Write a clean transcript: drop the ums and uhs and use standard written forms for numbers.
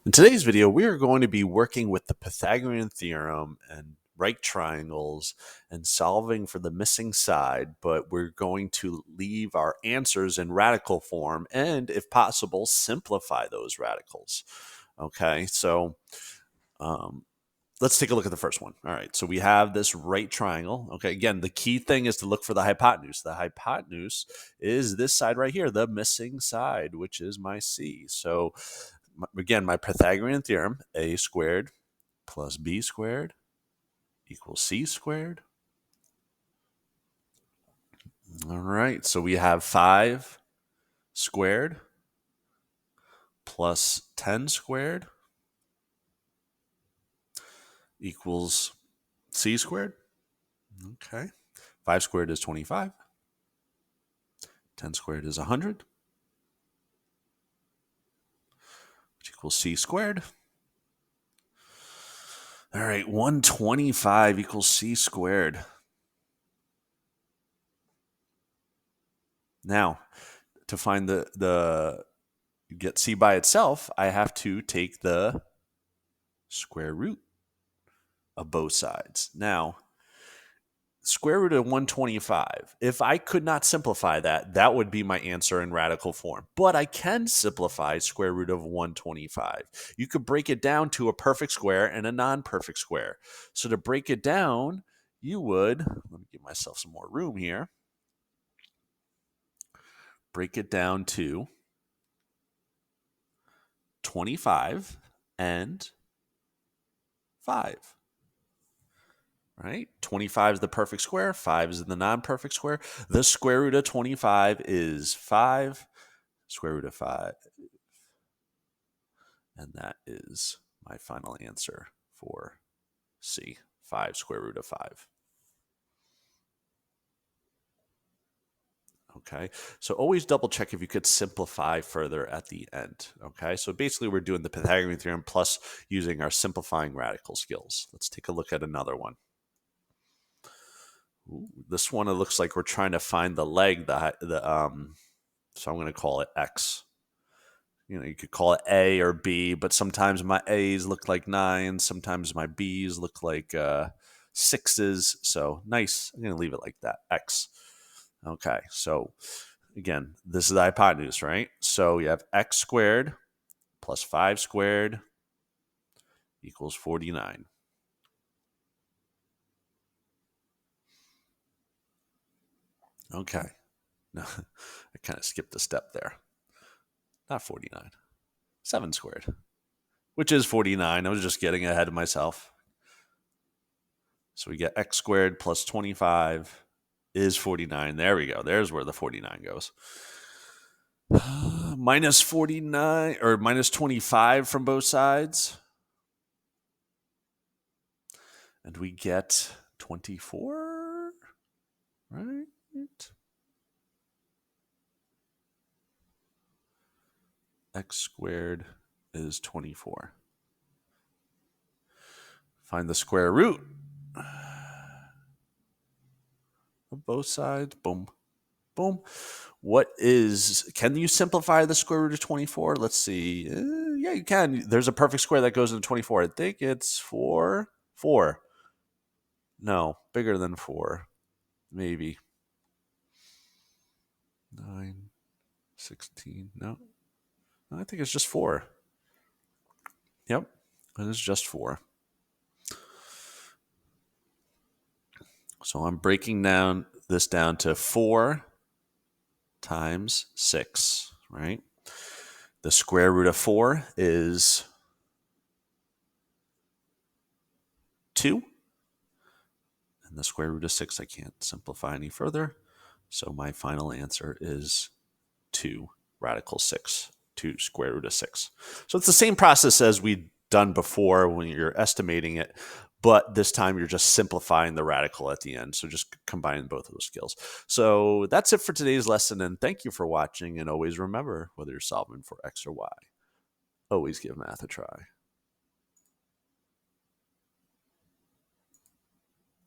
In today's video, we are going to be working with the Pythagorean theorem and right triangles and solving for the missing side, but we're going to leave our answers in radical form and, if possible, simplify those radicals. Okay, so let's take a look at the first one. All right, so we have this right triangle. Okay, again, the key thing is to look for the hypotenuse. The hypotenuse is this side right here, the missing side, which is my C. So again, my Pythagorean theorem, a squared plus b squared equals c squared. All right, so we have 5 squared plus 10 squared equals c squared. Okay, 5 squared is 25. 10 squared is 100, which equals c squared. All right, 125 equals c squared. Now, to find get c by itself, I have to take the square root of both sides. Now, square root of 125, if I could not simplify that, that would be my answer in radical form. But I can simplify square root of 125. You could break it down to a perfect square and a non-perfect square. So to break it down, you would, let me give myself some more room here, break it down to 25 and 5. Right? 25 is the perfect square, 5 is the non-perfect square. The square root of 25 is 5, square root of 5. And that is my final answer for C, 5 square root of 5. Okay, so always double check if you could simplify further at the end. Okay, so basically we're doing the Pythagorean theorem plus using our simplifying radical skills. Let's take a look at another one. Ooh, this one, it looks like we're trying to find the leg, so I'm going to call it X. You know, you could call it A or B, but sometimes my A's look like 9s, sometimes my B's look like 6s. So nice. I'm going to leave it like that, X. Okay, so again, this is the hypotenuse, right? So you have X squared plus 5 squared equals 49. Okay. No, I kind of skipped a step there. Not 49. 7 squared, which is 49. I was just getting ahead of myself. So we get X squared plus 25 is 49. There we go. There's where the 49 goes. Minus 49 or minus 25 from both sides. And we get 24, right? X squared is 24. Find the square root of both sides. Boom, boom. Can you simplify the square root of 24? Let's see. Yeah, you can. There's a perfect square that goes into 24. I think it's 4. No, bigger than 4. Maybe. 9, 16. No, I think it's just 4. Yep, it is just 4. So I'm breaking this down to 4 times 6, right? The square root of 4 is 2. And the square root of 6, I can't simplify any further. So my final answer is 2 radical 6, 2 square root of 6. So it's the same process as we've done before when you're estimating it, but this time you're just simplifying the radical at the end. So just combining both of those skills. So that's it for today's lesson, and thank you for watching. And always remember, whether you're solving for X or Y, always give math a try.